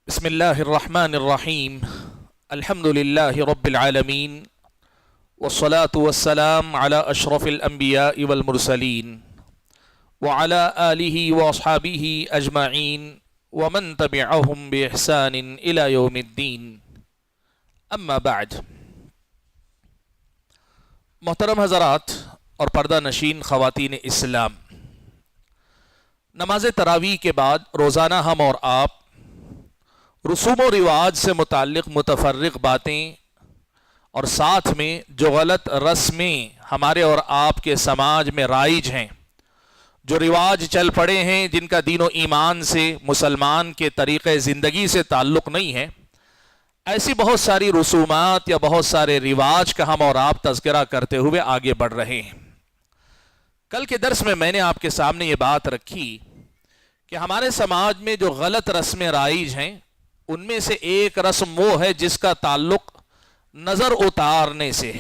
بسم الله الرحمن الرحيم. الحمد لله رب العالمين، والصلاة والسلام على أشرف الأنبياء والمرسلين وعلى آله وأصحابه أجمعين ومن تبعهم بإحسان إلى يوم الدين. أما بعد، محترم حضرات اور پردہ نشین خواتین اسلام، نماز تراویح کے بعد روزانہ ہم اور آپ رسوم و رواج سے متعلق متفرق باتیں اور ساتھ میں جو غلط رسمیں ہمارے اور آپ کے سماج میں رائج ہیں، جو رواج چل پڑے ہیں جن کا دین و ایمان سے، مسلمان کے طریقے زندگی سے تعلق نہیں ہے، ایسی بہت ساری رسومات یا بہت سارے رواج کا ہم اور آپ تذکرہ کرتے ہوئے آگے بڑھ رہے ہیں۔ کل کے درس میں نے آپ کے سامنے یہ بات رکھی کہ ہمارے سماج میں جو غلط رسمیں رائج ہیں ان میں سے ایک رسم وہ ہے جس کا تعلق نظر اتارنے سے،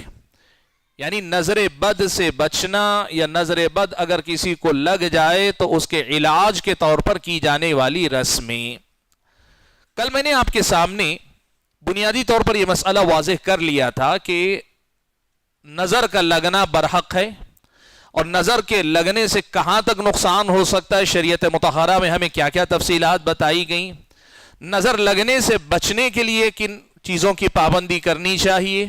یعنی نظر بد سے بچنا، یا نظر بد اگر کسی کو لگ جائے تو اس کے علاج کے طور پر کی جانے والی رسمیں۔ کل میں نے آپ کے سامنے بنیادی طور پر یہ مسئلہ واضح کر لیا تھا کہ نظر کا لگنا برحق ہے، اور نظر کے لگنے سے کہاں تک نقصان ہو سکتا ہے، شریعت مطہرہ میں ہمیں کیا کیا تفصیلات بتائی گئیں، نظر لگنے سے بچنے کے لیے کن چیزوں کی پابندی کرنی چاہیے،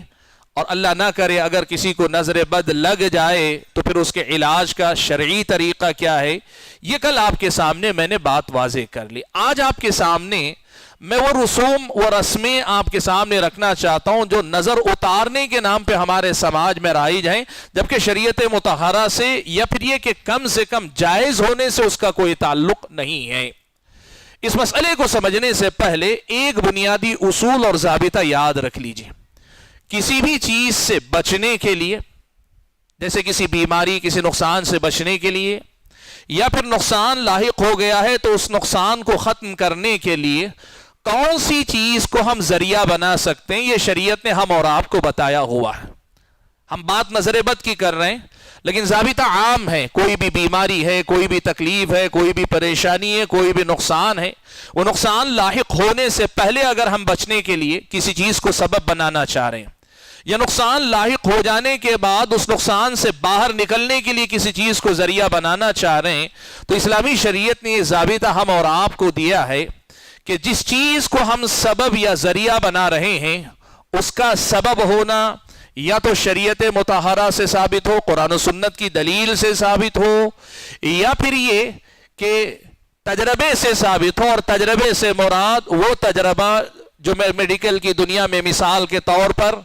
اور اللہ نہ کرے اگر کسی کو نظر بد لگ جائے تو پھر اس کے علاج کا شرعی طریقہ کیا ہے، یہ کل آپ کے سامنے میں نے بات واضح کر لی۔ آج آپ کے سامنے میں وہ رسوم و رسمیں آپ کے سامنے رکھنا چاہتا ہوں جو نظر اتارنے کے نام پہ ہمارے سماج میں رائج ہیں، جبکہ شریعت مطہرہ سے یا پھر یہ کہ کم سے کم جائز ہونے سے اس کا کوئی تعلق نہیں ہے۔ اس مسئلے کو سمجھنے سے پہلے ایک بنیادی اصول اور ضابطہ یاد رکھ لیجئے۔ کسی بھی چیز سے بچنے کے لیے، جیسے کسی بیماری، کسی نقصان سے بچنے کے لیے، یا پھر نقصان لاحق ہو گیا ہے تو اس نقصان کو ختم کرنے کے لیے کون سی چیز کو ہم ذریعہ بنا سکتے ہیں، یہ شریعت نے ہم اور آپ کو بتایا ہوا ہے۔ ہم بات نظر بد کی کر رہے ہیں، لیکن ضابطہ عام ہے۔ کوئی بھی بیماری ہے، کوئی بھی تکلیف ہے، کوئی بھی پریشانی ہے، کوئی بھی نقصان ہے، وہ نقصان لاحق ہونے سے پہلے اگر ہم بچنے کے لیے کسی چیز کو سبب بنانا چاہ رہے ہیں، یا نقصان لاحق ہو جانے کے بعد اس نقصان سے باہر نکلنے کے لیے کسی چیز کو ذریعہ بنانا چاہ رہے ہیں، تو اسلامی شریعت نے یہ ضابطہ ہم اور آپ کو دیا ہے کہ جس چیز کو ہم سبب یا ذریعہ بنا رہے ہیں اس کا سبب ہونا یا تو شریعت مطہرہ سے ثابت ہو، قرآن و سنت کی دلیل سے ثابت ہو، یا پھر یہ کہ تجربے سے ثابت ہو، اور تجربے سے مراد وہ تجربہ جو میڈیکل کی دنیا میں مثال کے طور پر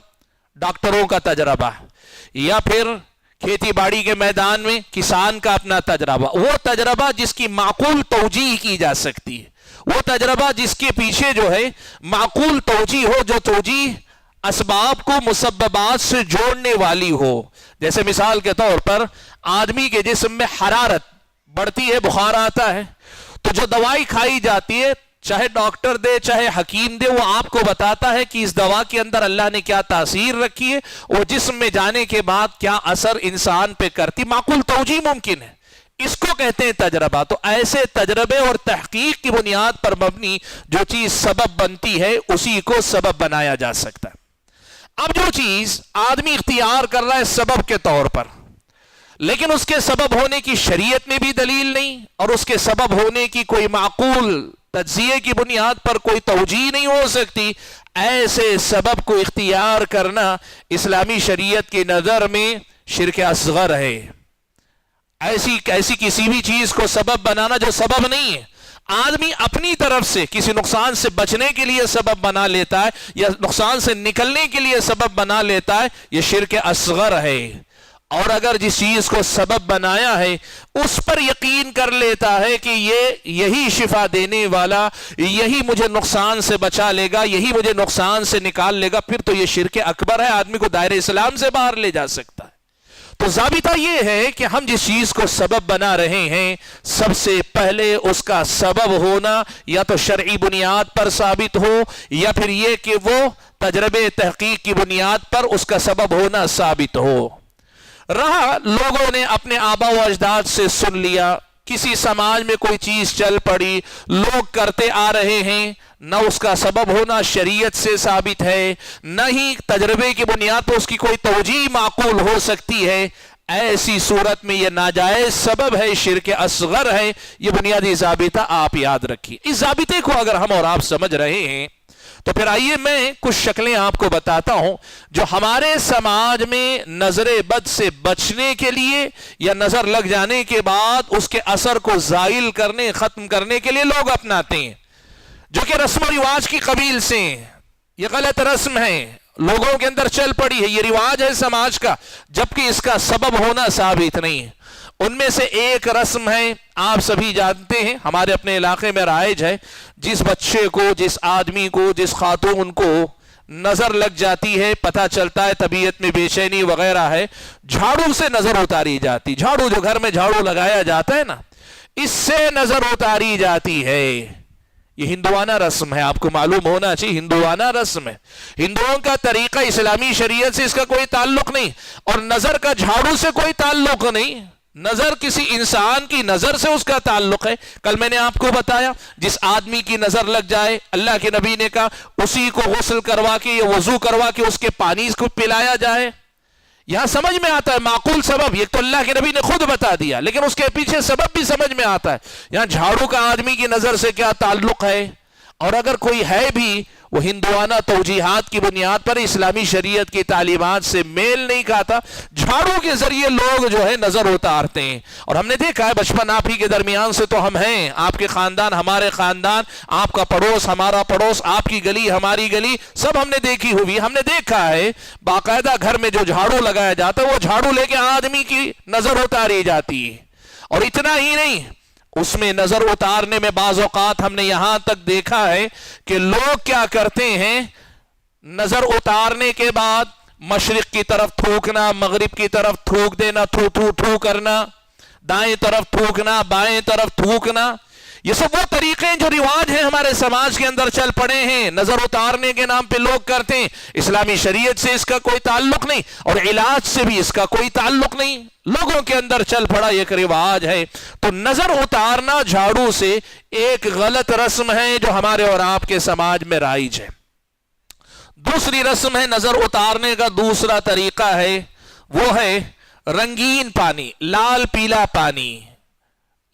ڈاکٹروں کا تجربہ، یا پھر کھیتی باڑی کے میدان میں کسان کا اپنا تجربہ، وہ تجربہ جس کی معقول توجیہ کی جا سکتی ہے، وہ تجربہ جس کے پیچھے جو ہے معقول توجیہ ہو، جو توجیہ اسباب کو مسببات سے جوڑنے والی ہو۔ جیسے مثال کے طور پر آدمی کے جسم میں حرارت بڑھتی ہے، بخار آتا ہے، تو جو دوائی کھائی جاتی ہے، چاہے ڈاکٹر دے چاہے حکیم دے، وہ آپ کو بتاتا ہے کہ اس دوا کے اندر اللہ نے کیا تاثیر رکھی ہے، وہ جسم میں جانے کے بعد کیا اثر انسان پہ کرتی، معقول توجیہ ممکن ہے، اس کو کہتے ہیں تجربہ۔ تو ایسے تجربے اور تحقیق کی بنیاد پر مبنی جو چیز سبب بنتی ہے اسی کو سبب بنایا جا سکتا ہے۔ اب جو چیز آدمی اختیار کر رہا ہے سبب کے طور پر، لیکن اس کے سبب ہونے کی شریعت میں بھی دلیل نہیں، اور اس کے سبب ہونے کی کوئی معقول تجزیے کی بنیاد پر کوئی توجیہ نہیں ہو سکتی، ایسے سبب کو اختیار کرنا اسلامی شریعت کی نظر میں شرک اصغر ہے۔ ایسی کسی بھی چیز کو سبب بنانا جو سبب نہیں ہے، آدمی اپنی طرف سے کسی نقصان سے بچنے کے لیے سبب بنا لیتا ہے یا نقصان سے نکلنے کے لیے سبب بنا لیتا ہے، یہ شرک اصغر ہے۔ اور اگر جس چیز کو سبب بنایا ہے اس پر یقین کر لیتا ہے کہ یہی شفا دینے والا، یہی مجھے نقصان سے بچا لے گا، یہی مجھے نقصان سے نکال لے گا، پھر تو یہ شرک اکبر ہے، آدمی کو دائرہ اسلام سے باہر لے جا سکتا ہے۔ تو ضابطہ یہ ہے کہ ہم جس چیز کو سبب بنا رہے ہیں سب سے پہلے اس کا سبب ہونا یا تو شرعی بنیاد پر ثابت ہو، یا پھر یہ کہ وہ تجربے تحقیق کی بنیاد پر اس کا سبب ہونا ثابت ہو۔ رہا لوگوں نے اپنے آبا و اجداد سے سن لیا، किसी समाज में कोई चीज चल पड़ी, लोग करते आ रहे हैं, न उसका सबब होना शरीयत से साबित है, न ही तजर्बे की बुनियाद पर उसकी कोई तवजीह माकूल हो सकती है, ऐसी सूरत में यह नाजायज सबब है, शिर्क असगर है। यह बुनियादी ज़ाबिता आप याद रखिए। इस ज़ाबिते को अगर हम और आप समझ रहे हैं तो फिर आइए मैं कुछ शक्लें आपको बताता हूं जो हमारे समाज में नजरे बद से बचने के लिए या नजर लग जाने के बाद उसके असर को जाइल करने, खत्म करने के लिए लोग अपनाते हैं, जो कि रस्म रिवाज की कबील से। यह गलत रस्म है, लोगों के अंदर चल पड़ी है, यह रिवाज है समाज का, जबकि इसका सबब होना साबित नहीं है। उनमें से एक रस्म है, आप सभी जानते हैं, हमारे अपने इलाके में राइज है, जिस बच्चे को, जिस आदमी को, जिस खातून को नजर लग जाती है, पता चलता है तबीयत में बेचैनी वगैरह है, झाड़ू से नजर उतारी जाती। झाड़ू, जो घर में झाड़ू लगाया जाता है ना, इससे नजर उतारी जाती है। ये हिंदुआना रस्म है, आपको मालूम होना चाहिए, हिंदुआना रस्म है। हिंदुओं का तरीका इस्लामी शरीयत से इसका कोई ताल्लुक नहीं, और नजर का झाड़ू से कोई ताल्लुक नहीं। नजर किसी इंसान की नजर से उसका ताल्लुक है। कल मैंने आपको बताया, जिस आदमी की नजर लग जाए, अल्लाह के नबी ने कहा उसी को गुस्ल करवा के या वजू करवा के उसके पानी को पिलाया जाए। यहां समझ में आता है माकूल सबब, ये तो अल्लाह के नबी ने खुद बता दिया, लेकिन उसके पीछे सबब भी समझ में आता है। यहां झाड़ू का आदमी की नजर से क्या ताल्लुक है, और अगर कोई है भी, वो हिंदुआना तौजीहात की बुनियाद पर इस्लामी शरीयत की तालीमात से मेल नहीं खाता। झाड़ू के जरिए लोग जो है नजर उतारते हैं, और हमने देखा है बचपन आप ही के दरमियान से तो हम हैं, आपके खानदान हमारे खानदान, आपका पड़ोस हमारा पड़ोस, आपकी गली हमारी गली, सब हमने देखी हुई। हमने देखा है बाकायदा घर में जो झाड़ू लगाया जाता है, वो झाड़ू लेके आदमी की नजर उतारी जाती है। और इतना ही नहीं, उसमें नजर उतारने में बाज़ औक़ात हमने यहां तक देखा है कि लोग क्या करते हैं, नजर उतारने के बाद मशरिक की तरफ थूकना, मगरिब की तरफ थूक देना, थू थू थू करना, दाएं तरफ थूकना, बाएं तरफ थूकना, ये सब वो तरीके हैं जो रिवाज हैं हमारे समाज के अंदर चल पड़े हैं, नजर उतारने के नाम पे लोग करते हैं। इस्लामी शरीयत से इसका कोई ताल्लुक नहीं, और इलाज से भी इसका कोई ताल्लुक नहीं, लोगों के अंदर चल पड़ा एक रिवाज है। तो नजर उतारना झाड़ू से एक गलत रस्म है जो हमारे और आपके समाज में राइज है। दूसरी रस्म है नजर उतारने का, दूसरा तरीका है वो है रंगीन पानी, लाल पीला पानी,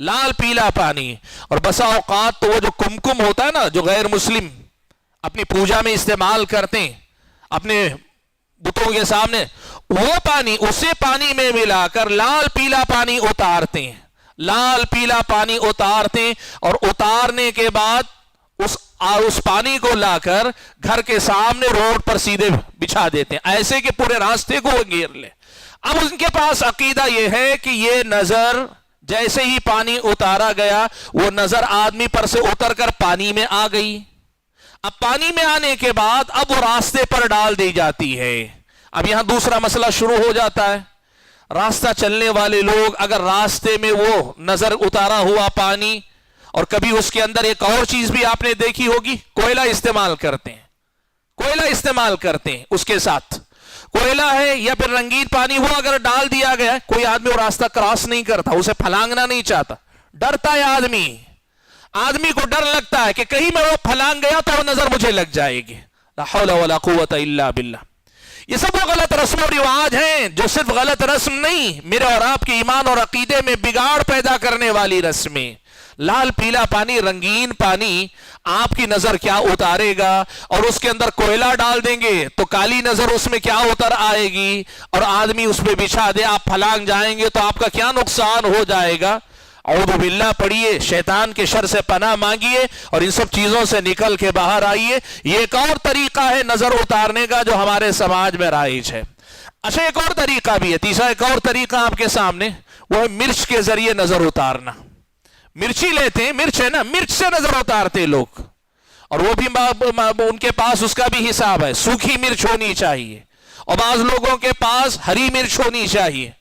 लाल पीला पानी। और बसा औकात तो वो जो कुमकुम होता है ना, जो गैर मुस्लिम अपनी पूजा में इस्तेमाल करते हैं अपने बुतों के सामने, वो पानी, उसे पानी में मिलाकर लाल पीला पानी उतारते हैं, लाल पीला पानी उतारते हैं, और उतारने के बाद उस पानी को लाकर घर के सामने रोड पर सीधे बिछा देते हैं, ऐसे कि पूरे रास्ते को वो घेर ले। अब उनके पास अकीदा यह है कि ये नजर, जैसे ही पानी उतारा गया, वो नजर आदमी पर से उतरकर पानी में आ गई। अब पानी में आने के बाद अब वो रास्ते पर डाल दी जाती है। अब यहां दूसरा मसला शुरू हो जाता है, रास्ता चलने वाले लोग अगर रास्ते में वो नजर उतारा हुआ पानी, और कभी उसके अंदर एक और चीज भी आपने देखी होगी, कोयला इस्तेमाल करते हैं, कोयला इस्तेमाल करते हैं, उसके साथ कोयला है या फिर रंगीन पानी, वो अगर डाल दिया गया, कोई आदमी वो रास्ता क्रॉस नहीं करता, उसे फलांगना नहीं चाहता, डरता है आदमी, आदमी को डर लगता है कि कहीं मैं वो फलांग गया तो वो नजर मुझे लग जाएगी। ला हौला वला कुव्वता इल्ला बिल्लाह। ये सब वो गलत रस्म और रिवाज हैं जो सिर्फ गलत रस्म नहीं, मेरे और आपके ईमान और अकीदे में बिगाड़ पैदा करने वाली रस्में। लाल पीला पानी, रंगीन पानी आपकी नजर क्या उतारेगा, और उसके अंदर कोयला डाल देंगे तो काली नजर उसमें क्या उतर आएगी, और आदमी उस पर बिछा दे, आप फलांग जाएंगे तो आपका क्या नुकसान हो जाएगा। औज़ु बिल्लाह पढ़िए, शैतान के शर से पनाह मांगिए, और इन सब चीजों से निकल के बाहर आइए। ये एक और तरीका है नजर उतारने का जो हमारे समाज में राइज है। अच्छा, एक और तरीका भी है, तीसरा एक और तरीका आपके सामने, वो है मिर्च के जरिए नजर उतारना। मिर्ची लेते हैं, मिर्च है ना, मिर्च से नजर उतारते हैं लोग, और वो भी उनके पास उसका भी हिसाब है, सूखी मिर्च होनी चाहिए, और बाज लोगों के पास हरी मिर्च होनी चाहिए।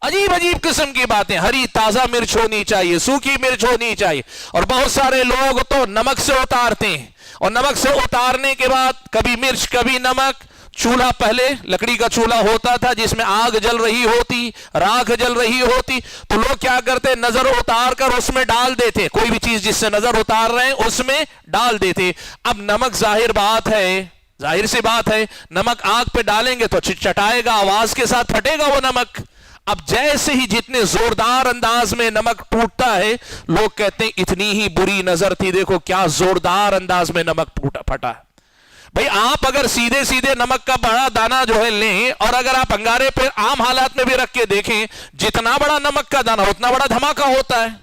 अजीब अजीब किस्म की बातें, हरी ताजा मिर्च होनी चाहिए, सूखी मिर्च होनी चाहिए, और बहुत सारे लोग तो नमक से उतारते हैं, और नमक से उतारने के बाद कभी मिर्च कभी नमक, चूल्हा पहले लकड़ी का चूल्हा होता था जिसमें आग जल रही होती, राख जल रही होती, तो लोग क्या करते, नजर उतार कर उसमें डाल देते, कोई भी चीज जिससे नजर उतार रहे हैं उसमें डाल देते। अब नमक जाहिर बात है, जाहिर सी बात है, नमक आग पे डालेंगे तो चिटचिटाएगा, आवाज के साथ फटेगा वो नमक। अब जैसे ही जितने जोरदार अंदाज में नमक टूटता है, लोग कहते हैं इतनी ही बुरी नजर थी, देखो क्या जोरदार अंदाज में नमक फटा। भाई आप अगर सीधे सीधे नमक का बड़ा दाना जो है लें और अगर आप अंगारे पे आम हालात में भी रख के देखें, जितना बड़ा नमक का दाना उतना बड़ा धमाका होता है।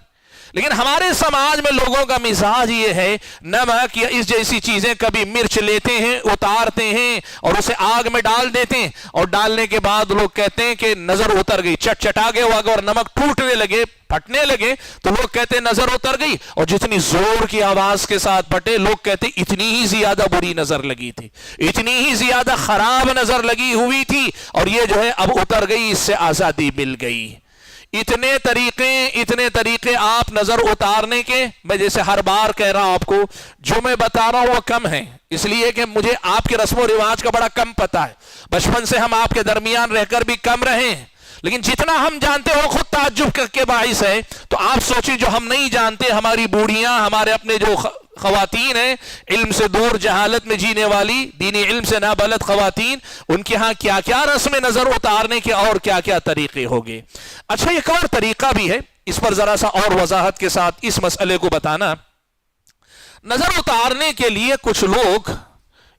लेकिन हमारे समाज में लोगों का मिजाज ये है, नमक या इस जैसी चीजें, कभी मिर्च लेते हैं, उतारते हैं और उसे आग में डाल देते हैं, और डालने के बाद लोग कहते हैं कि नजर उतर गई, चटचटा गया, अगर नमक टूटने लगे, फटने लगे, तो लोग कहते हैं नजर उतर गई, और जितनी जोर की आवाज के साथ फटे, लोग कहते हैं इतनी ही ज्यादा बुरी नजर लगी थी, इतनी ही ज्यादा खराब नजर लगी हुई थी, और ये जो है अब उतर गई, इससे आजादी मिल गई। इतने तरीके आप नजर उतारने के, मैं जैसे हर बार कह रहा हूं आपको, जो मैं बता रहा हूं वो कम है, इसलिए कि मुझे आपके रस्मों रिवाज का बड़ा कम पता है, बचपन से हम आपके दरमियान रहकर भी कम रहे हैं, लेकिन जितना हम जानते हो खुद ताज्जुब के बाइस है। तो आप सोचिए जो हम नहीं जानते, हमारी बूढ़ियां, हमारे अपने जो खवातीन हैं, इल्म से दूर जहालत में जीने वाली, दीनी इल्म से नाबलद खवातीन, उनके यहां क्या क्या रस्म नजर उतारने के और क्या क्या तरीके होंगे। अच्छा, एक और तरीका भी है, इस पर जरा सा और वजाहत के साथ इस मसले को बताना। नजर उतारने के लिए कुछ लोग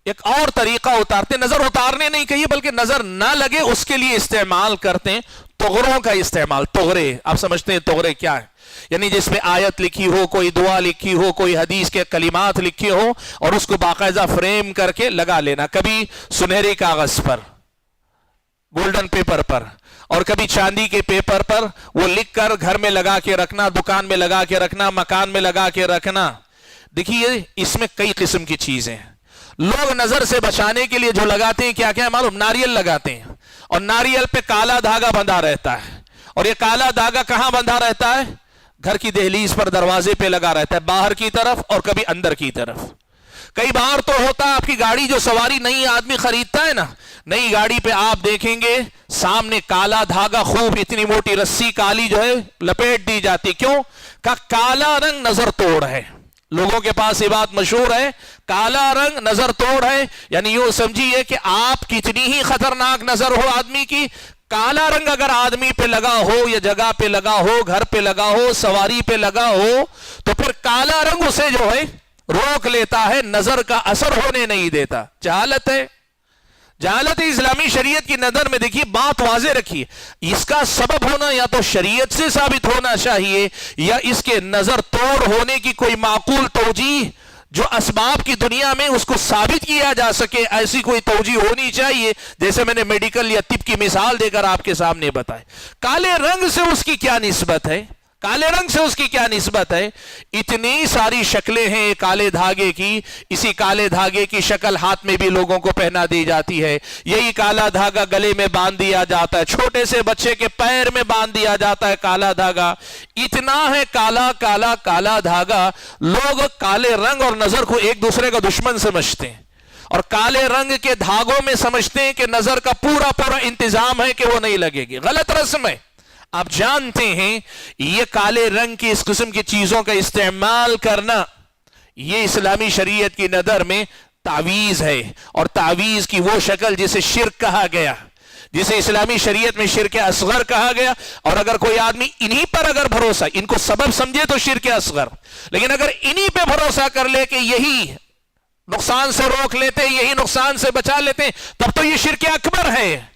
एक और तरीका उतारते, नजर उतारने नहीं कहिए बल्कि नजर ना लगे उसके लिए इस्तेमाल करते हैं तोगरों का इस्तेमाल। तोगरे आप समझते हैं तोगरे क्या है? यानी जिसमें आयत लिखी हो, कोई दुआ लिखी हो, कोई हदीस के कलिमात लिखे हो, और उसको बाकायदा फ्रेम करके लगा लेना, कभी सुनहरे कागज पर, गोल्डन पेपर पर, और कभी चांदी के पेपर पर, वो लिख कर घर में लगा के रखना, दुकान में लगा के रखना, मकान में लगा के रखना। देखिए इसमें कई किस्म की चीजें हैं। लोग नजर से बचाने के लिए जो लगाते हैं क्या क्या है मालूम? नारियल लगाते हैं, और नारियल पे काला धागा बंधा रहता है, और ये काला धागा कहां बंधा रहता है? घर की दहलीज पर, दरवाजे पे लगा रहता है, बाहर की तरफ और कभी अंदर की तरफ। कई बार तो होता है आपकी गाड़ी जो सवारी नई आदमी खरीदता है ना, नई गाड़ी पे आप देखेंगे सामने काला धागा, खूब इतनी मोटी रस्सी काली जो है लपेट दी जाती। क्यों? का काला रंग नजर तोड़ है। लोगों के पास ये बात मशहूर है, काला रंग नजर तोड़ है। यानी यूं समझिए कि आप कितनी ही खतरनाक नजर हो आदमी की, काला रंग अगर आदमी पे लगा हो, या जगह पे लगा हो, घर पे लगा हो, सवारी पे लगा हो, तो फिर काला रंग उसे जो है रोक लेता है, नजर का असर होने नहीं देता। जहालत है, जहालत इस्लामी शरीयत की नजर में। देखिए बात वाज़े रखिए, इसका सबब होना या तो शरीयत से साबित होना चाहिए, या इसके नजर तोड़ होने की कोई माकूल तौजीह जो असबाब की दुनिया में उसको साबित किया जा सके, ऐसी कोई तौजीह होनी चाहिए। जैसे मैंने मेडिकल या तिब की मिसाल देकर आपके सामने बताए। काले रंग से उसकी क्या निस्बत है? काले रंग से उसकी क्या निस्बत है? इतनी सारी शक्लें हैं काले धागे की। इसी काले धागे की शक्ल हाथ में भी लोगों को पहना दी जाती है, यही काला धागा गले में बांध दिया जाता है, छोटे से बच्चे के पैर में बांध दिया जाता है काला धागा। इतना है काला काला काला धागा, लोग काले रंग और नजर को एक दूसरे का दुश्मन समझते हैं, और काले रंग के धागों में समझते हैं कि नजर का पूरा पूरा इंतजाम है कि वो नहीं लगेगी। गलत रस्म है। आप जानते हैं ये काले रंग की इस किस्म की चीजों का इस्तेमाल करना, ये इस्लामी शरीयत की नजर में तावीज है, और तावीज की वो शक्ल जिसे शिर्क कहा गया, जिसे इस्लामी शरीयत में शिर्क असगर कहा गया। और अगर कोई आदमी इन्हीं पर अगर भरोसा, इनको सबब समझे तो शिर्क असगर, लेकिन अगर इन्हीं पे भरोसा कर ले कि यही नुकसान से रोक लेते, यही नुकसान से बचा लेते, तब तो ये शिर्क अकबर है।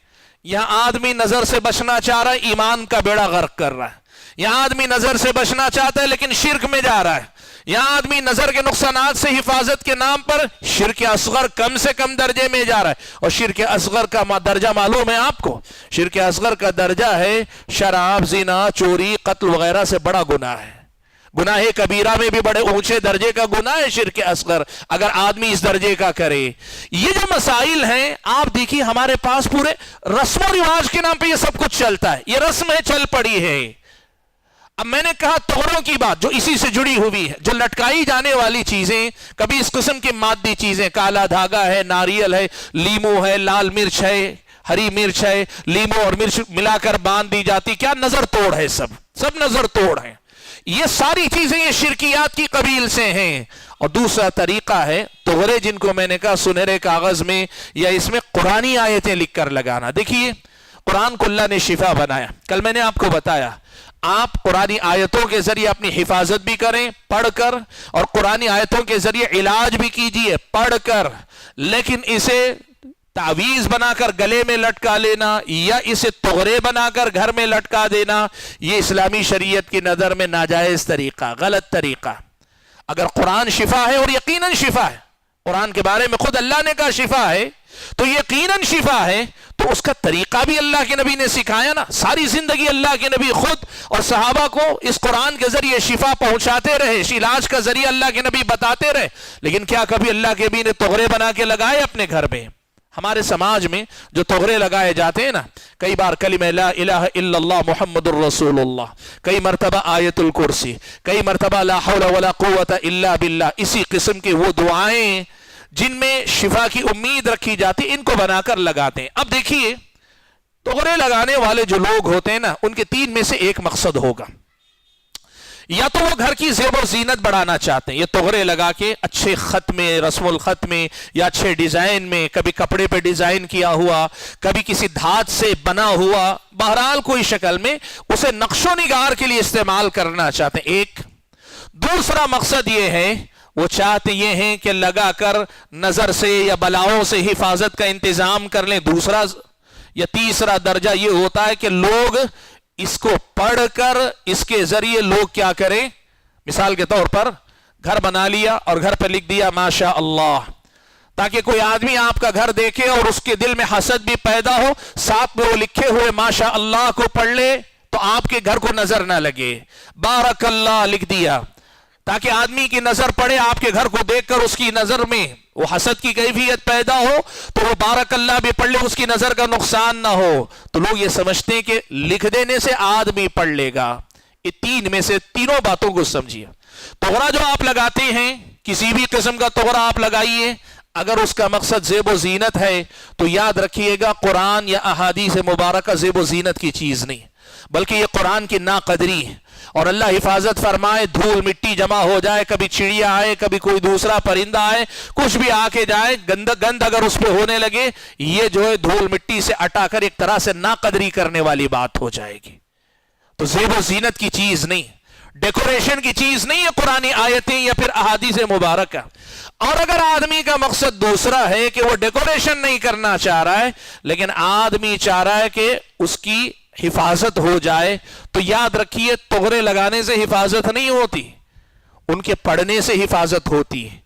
यहां आदमी नजर से बचना चाह रहा है, ईमान का बेड़ा गर्क कर रहा है। यहां आदमी नजर से बचना चाहता है लेकिन शिर्क में जा रहा है। यहां आदमी नजर के नुकसानात से हिफाजत के नाम पर शिर्क असगर कम से कम दर्जे में जा रहा है। और शिर्क असगर का दर्जा मालूम है आपको? शिर्क असगर का दर्जा है शराब, जिना, चोरी, कत्ल वगैरह से बड़ा गुनाह है। गुनाह कबीरा में भी बड़े ऊंचे दर्जे का गुनाह है शिर्क असगर, अगर आदमी इस दर्जे का करे। ये जो मसाइल हैं, आप देखिए हमारे पास पूरे रस्म और रिवाज के नाम पे ये सब कुछ चलता है। ये रस्म है, चल पड़ी है। اب میں نے کہا تغروں کی بات جو اسی سے جڑی ہوئی ہے، جو لٹکائی جانے والی چیزیں، کبھی اس قسم کی مادی چیزیں، کالا دھاگا ہے، ناریل ہے، لیمو ہے، لال مرچ ہے، ہری مرچ ہے، لیمو اور مرچ ملا کر باندھ دی جاتی، کیا نظر توڑ ہے، سب نظر توڑ ہیں۔ یہ ساری چیزیں یہ شرکیات کی قبیل سے ہیں۔ اور دوسرا طریقہ ہے تغرے، جن کو میں نے کہا سنہرے کاغذ میں یا اس میں قرآنی آیتیں لکھ کر لگانا۔ دیکھیے قرآن کو اللہ نے شفا بنایا، کل میں نے آپ کو بتایا آپ قرآنی آیتوں کے ذریعے اپنی حفاظت بھی کریں پڑھ کر، اور قرآنی آیتوں کے ذریعے علاج بھی کیجئے پڑھ کر، لیکن اسے تعویذ بنا کر گلے میں لٹکا لینا یا اسے تغرے بنا کر گھر میں لٹکا دینا، یہ اسلامی شریعت کی نظر میں ناجائز طریقہ، غلط طریقہ۔ اگر قرآن شفا ہے، اور یقیناً شفا ہے، قرآن کے بارے میں خود اللہ نے کہا شفا ہے، تو یقیناً شفا ہے، تو اس کا طریقہ بھی اللہ کے نبی نے سکھایا نا۔ ساری زندگی اللہ کے نبی خود اور صحابہ کو اس قرآن کے ذریعے شفا پہنچاتے رہے، علاج کا ذریعہ اللہ کے نبی بتاتے رہے، لیکن کیا کبھی اللہ کے نبی نے تغرے بنا کے لگائے اپنے گھر میں؟ ہمارے سماج میں جو تغرے لگائے جاتے ہیں نا، کئی بار کلمہ لا الہ الا اللہ محمد الرسول اللہ، کئی مرتبہ آیت الکرسی، کئی مرتبہ لا حول ولا قوت الا باللہ، اسی قسم کے وہ دعائیں جن میں شفا کی امید رکھی جاتی، ان کو بنا کر لگاتے ہیں۔ اب دیکھیے تغرے لگانے والے جو لوگ ہوتے ہیں نا، ان کے تین میں سے ایک مقصد ہوگا، یا تو وہ گھر کی زیب و زینت بڑھانا چاہتے ہیں، یہ تغرے لگا کے اچھے خط میں، رسم الخط میں، یا اچھے ڈیزائن میں، کبھی کپڑے پہ ڈیزائن کیا ہوا، کبھی کسی دھات سے بنا ہوا، بہرحال کوئی شکل میں اسے نقش و نگار کے لیے استعمال کرنا چاہتے ہیں ایک۔ دوسرا مقصد یہ ہے، وہ چاہتے یہ ہیں کہ لگا کر نظر سے یا بلاؤں سے حفاظت کا انتظام کر لیں۔ دوسرا یا تیسرا درجہ یہ ہوتا ہے کہ لوگ اس کو پڑھ کر اس کے ذریعے لوگ کیا کریں، مثال کے طور پر گھر بنا لیا اور گھر پہ لکھ دیا ماشاء اللہ، تاکہ کوئی آدمی آپ کا گھر دیکھے اور اس کے دل میں حسد بھی پیدا ہو، ساتھ میں وہ لکھے ہوئے ماشاء اللہ کو پڑھ لے تو آپ کے گھر کو نظر نہ لگے۔ بارک اللہ لکھ دیا تاکہ آدمی کی نظر پڑے آپ کے گھر کو دیکھ کر اس کی نظر میں وہ حسد کی کیفیت پیدا ہو تو وہ بارک اللہ بھی پڑھ لے، اس کی نظر کا نقصان نہ ہو، تو لوگ یہ سمجھتے ہیں کہ لکھ دینے سے آدمی پڑھ لے گا۔ یہ تین میں سے تینوں باتوں کو سمجھیے۔ تغرہ جو آپ لگاتے ہیں، کسی بھی قسم کا تغرہ آپ لگائیے، اگر اس کا مقصد زیب و زینت ہے تو یاد رکھیے گا قرآن یا احادیث مبارکہ زیب و زینت کی چیز نہیں، بلکہ یہ قرآن کی ناقدری ہے۔ اور اللہ حفاظت فرمائے، دھول مٹی جمع ہو جائے، کبھی چڑیا آئے، کبھی کوئی دوسرا پرندہ آئے، کچھ بھی آ کے جائے، گند اگر اس پہ ہونے لگے، یہ جو ہے دھول مٹی سے اٹا کر ایک طرح سے ناقدری کرنے والی بات ہو جائے گی۔ تو زیب و زینت کی چیز نہیں، ڈیکوریشن کی چیز نہیں ہے قرآنی آیتیں یا پھر احادیث مبارکہ۔ اور اگر آدمی کا مقصد دوسرا ہے کہ وہ ڈیکوریشن نہیں کرنا چاہ رہا ہے، لیکن آدمی چاہ رہا ہے کہ اس کی حفاظت ہو جائے، تو یاد رکھیے تغرے لگانے سے حفاظت نہیں ہوتی، ان کے پڑھنے سے حفاظت ہوتی ہے۔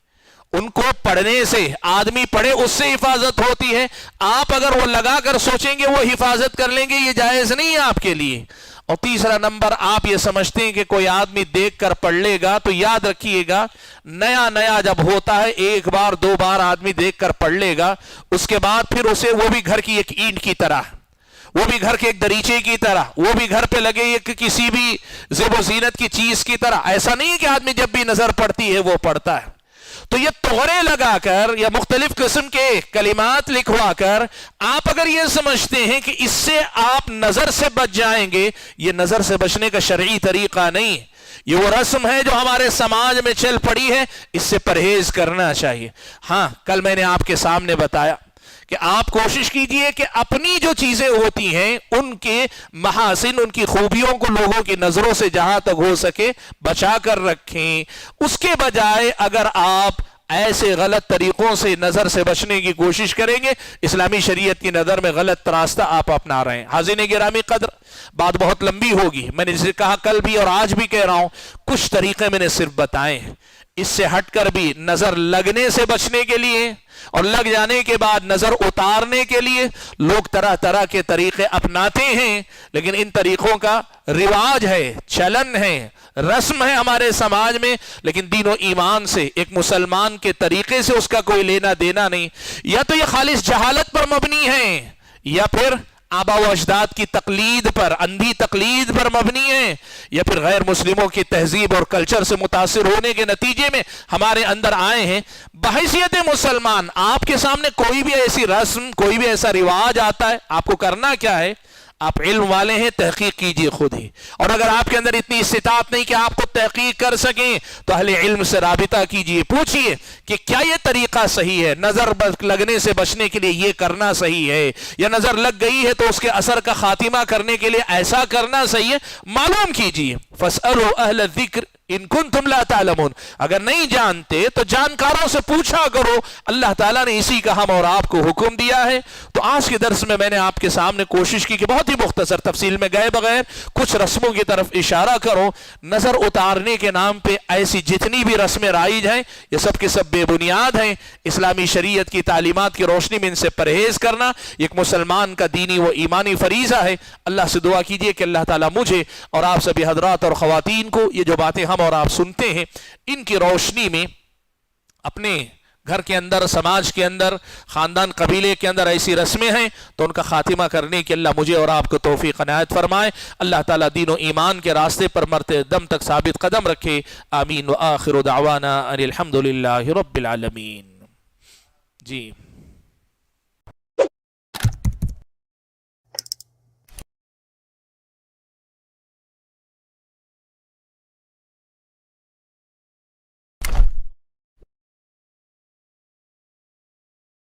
ان کو پڑھنے سے، آدمی پڑھے اس سے حفاظت ہوتی ہے۔ آپ اگر وہ لگا کر سوچیں گے وہ حفاظت کر لیں گے، یہ جائز نہیں ہے آپ کے لیے۔ اور تیسرا نمبر، آپ یہ سمجھتے ہیں کہ کوئی آدمی دیکھ کر پڑھ لے گا، تو یاد رکھیے گا نیا جب ہوتا ہے، ایک بار دو بار آدمی دیکھ کر پڑھ لے گا، اس کے بعد پھر اسے وہ بھی گھر کی ایک اینٹ کی طرح، وہ بھی گھر کے ایک دریچے کی طرح، وہ بھی گھر پہ لگے ایک کسی بھی زیب و زینت کی چیز کی طرح، ایسا نہیں ہے کہ آدمی جب بھی نظر پڑتی ہے وہ پڑھتا ہے۔ تو یہ تغرے لگا کر یا مختلف قسم کے کلمات لکھوا کر آپ اگر یہ سمجھتے ہیں کہ اس سے آپ نظر سے بچ جائیں گے، یہ نظر سے بچنے کا شرعی طریقہ نہیں، یہ وہ رسم ہے جو ہمارے سماج میں چل پڑی ہے، اس سے پرہیز کرنا چاہیے۔ ہاں، کل میں نے آپ کے سامنے بتایا کہ آپ کوشش کیجئے کہ اپنی جو چیزیں ہوتی ہیں ان کے محاسن، ان کی خوبیوں کو لوگوں کی نظروں سے جہاں تک ہو سکے بچا کر رکھیں۔ اس کے بجائے اگر آپ ایسے غلط طریقوں سے نظر سے بچنے کی کوشش کریں گے، اسلامی شریعت کی نظر میں غلط راستہ آپ اپنا رہے ہیں۔ حاضرین گرامی قدر، بات بہت لمبی ہوگی، میں نے جسے کہا کل بھی اور آج بھی کہہ رہا ہوں، کچھ طریقے میں نے صرف بتائے ہیں۔ اس سے ہٹ کر بھی نظر لگنے سے بچنے کے لیے اور لگ جانے کے بعد نظر اتارنے کے لیے لوگ طرح طرح کے طریقے اپناتے ہیں، لیکن ان طریقوں کا رواج ہے، چلن ہے، رسم ہے ہمارے سماج میں، لیکن دین و ایمان سے، ایک مسلمان کے طریقے سے اس کا کوئی لینا دینا نہیں۔ یا تو یہ خالص جہالت پر مبنی ہے، یا پھر आबा व अजदाद की तकलीद पर, अंधी तकलीद पर मबनी है, या फिर गैर मुस्लिमों की तहजीब और कल्चर से मुतासिर होने के नतीजे में हमारे अंदर आए हैं। बहैसियत मुसलमान आपके सामने कोई भी ऐसी रस्म, कोई भी ऐसा रिवाज आता है, आपको करना क्या है? आप इल्म वाले हैं, तहकीक कीजिए खुद ही। और अगर आपके अंदर इतनी इस्तिताअत नहीं कि आपको तहकीक कर सकें, तो अहले इल्म से राबिता कीजिए, पूछिए कि क्या यह तरीका सही है, नजर लगने से बचने के लिए यह करना सही है, या नजर लग गई है तो उसके असर का खातिमा करने के लिए ऐसा करना सही है। मालूम कीजिए। फस्अलु अहल ज़िक्र इन कुंतुम ला तालमून, अगर नहीं जानते तो जानकारों से पूछा करो। अल्लाह ताला ने इसी का हम और आपको हुक्म दिया है। तो आज के दर्स में मैंने आपके सामने कोशिश की कि बहुत ही मुख्तसर, तफसील में गए बगैर कुछ रस्मों की तरफ इशारा करो। नजर उतारने के नाम पे ऐसी जितनी भी रस्में राइज हैं, ये सब के सब बेबुनियाद हैं। इस्लामी शरीयत की तालीमात की रोशनी में इनसे परहेज करना एक मुसलमान का दीनी व ईमानी फरीजा है। अल्लाह से दुआ कीजिए कि अल्लाह ताला मुझे और आप सभी हजरात और ख़वातीन को ये जो बातें हम और आप सुनते हैं, इनकी रोशनी में अपने घर के अंदर, समाज के अंदर, खानदान कबीले के अंदर ऐसी रस्में हैं तो उनका खातिमा करने की अल्लाह मुझे और आपको तौफीक इनायत फरमाए। अल्लाह ताला दीन और ईमान के रास्ते पर मरते दम तक साबित कदम रखे। आमीन व आखिर दावाना अनिल हम्दुलिल्लाहि रब्बिल आलमीन। जी।